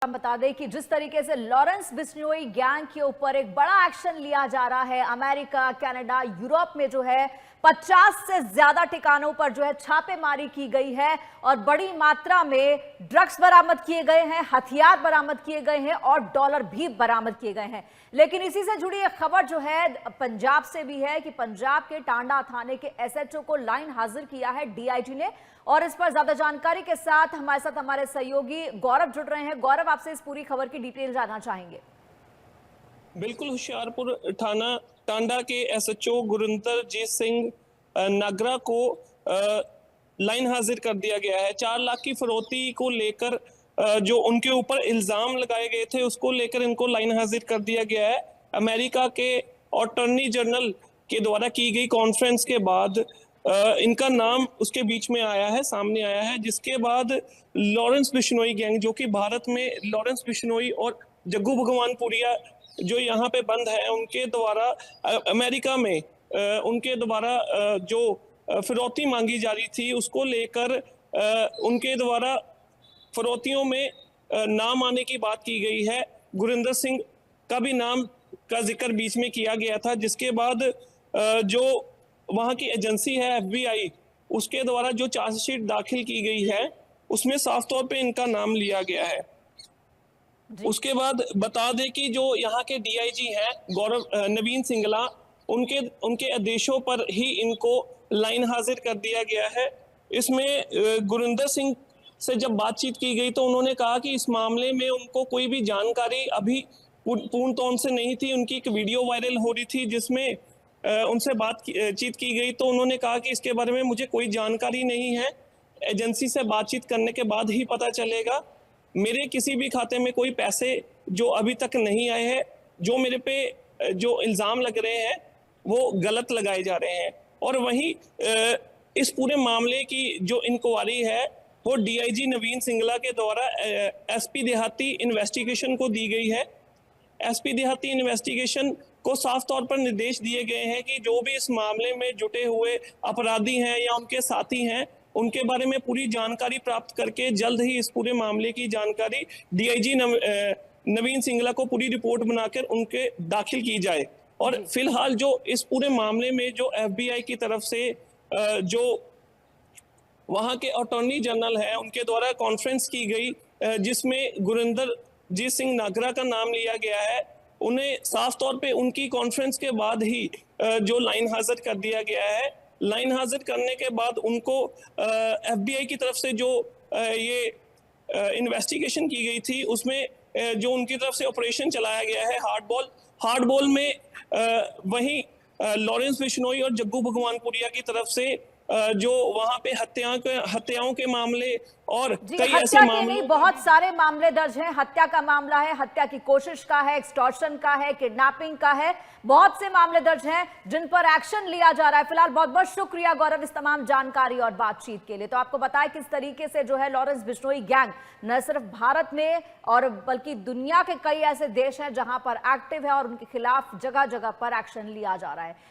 हम बता दें कि जिस तरीके से लॉरेंस बिश्नोई गैंग के ऊपर एक बड़ा एक्शन लिया जा रहा है, अमेरिका, कनाडा, यूरोप में जो है 50 से ज्यादा ठिकानों पर जो है छापेमारी की गई है और बड़ी मात्रा में ड्रग्स बरामद किए गए हैं, हथियार बरामद किए गए हैं और डॉलर भी बरामद किए गए हैं। लेकिन इसी से जुड़ी एक खबर जो है पंजाब से भी है कि पंजाब के टांडा थाने के एसएचओ को लाइन हाजिर किया है डीआईजी ने। और इस पर ज्यादा जानकारी के साथ हमारे सहयोगी गौरव जुड़ रहे हैं। गौरव, आपसे इस पूरी खबर की डिटेल जानना चाहेंगे। बिल्कुल, होशियारपुर थाना टांडा के एसएचओ गुरिंदरजीत सिंह नागरा को लाइन हाजिर कर दिया गया है। 4 लाख की फिरौती को लेकर जो उनके ऊपर इल्जाम लगाए गए थे उसको लेकर इनको लाइन हाजिर कर दिया गया है। अमेरिका के अटॉर्नी जनरल के द्वारा की गई कॉन्फ्रेंस के बाद इनका नाम उसके बीच में आया है, सामने आया है, जिसके बाद लॉरेंस बिश्नोई गैंग, जो कि भारत में लॉरेंस बिश्नोई और जग्गू भगवानपुरिया जो यहाँ पे बंद है, उनके द्वारा अमेरिका में उनके द्वारा जो फिरौती मांगी जा रही थी उसको लेकर उनके द्वारा फिरौतियों में नाम आने की बात की गई है। गुरिंदर सिंह का भी नाम का जिक्र बीच में किया गया था, जिसके बाद जो वहाँ की एजेंसी है FBI, उसके द्वारा जो चार्जशीट दाखिल की गई है उसमें साफ तौर पे इनका नाम लिया गया है। उसके बाद बता दें कि जो यहाँ के डीआईजी हैं गौरव नवीन सिंगला, उनके आदेशों पर ही इनको लाइन हाजिर कर दिया गया है। इसमें गुरिंदर सिंह से जब बातचीत की गई तो उन्होंने कहा कि इस मामले में उनको कोई भी जानकारी अभी पूर्ण तौर से नहीं थी। उनकी एक वीडियो वायरल हो रही थी जिसमें उनसे बातचीत की गई तो उन्होंने कहा कि इसके बारे में मुझे कोई जानकारी नहीं है, एजेंसी से बातचीत करने के बाद ही पता चलेगा। मेरे किसी भी खाते में कोई पैसे जो अभी तक नहीं आए हैं, जो मेरे पे जो इल्ज़ाम लग रहे हैं वो गलत लगाए जा रहे हैं। और वहीं इस पूरे मामले की जो इंक्वायरी है वो डीआईजी नवीन सिंगला के द्वारा एसपी देहाती इन्वेस्टिगेशन को दी गई है। एसपी देहाती इन्वेस्टिगेशन को साफ तौर पर निर्देश दिए गए हैं कि जो भी इस मामले में जुटे हुए अपराधी हैं या उनके साथी हैं, उनके बारे में पूरी जानकारी प्राप्त करके जल्द ही इस पूरे मामले की जानकारी डीआईजी नवीन सिंगला को पूरी रिपोर्ट बनाकर उनके दाखिल की जाए। और फिलहाल जो इस पूरे मामले में जो FBI की तरफ से जो वहाँ के अटॉर्नी जनरल हैं उनके द्वारा कॉन्फ्रेंस की गई जिसमें गुरिंदरजीत सिंह नागरा का नाम लिया गया है, उन्हें साफ तौर पे उनकी कॉन्फ्रेंस के बाद ही जो लाइन हाजिर कर दिया गया है। लाइन हाजिर करने के बाद उनको FBI की तरफ से जो ये इन्वेस्टिगेशन की गई थी उसमें जो उनकी तरफ से ऑपरेशन चलाया गया है हार्ड बॉल में वहीं लॉरेंस बिश्नोई और जग्गू भगवानपुरिया की तरफ से जो वहां पे हत्याओं के मामले और कई ऐसे मामले, बहुत सारे मामले दर्ज हैं। हत्या का मामला है, हत्या की कोशिश का है, एक्सटॉर्शन का है, किडनैपिंग का है, बहुत से मामले दर्ज हैं जिन पर एक्शन लिया जा रहा है। फिलहाल बहुत बहुत शुक्रिया गौरव इस तमाम जानकारी और बातचीत के लिए। तो आपको बताया किस तरीके से जो है लॉरेंस बिश्नोई गैंग न सिर्फ भारत में और बल्कि दुनिया के कई ऐसे देश हैं जहां पर एक्टिव है और उनके खिलाफ जगह जगह पर एक्शन लिया जा रहा है।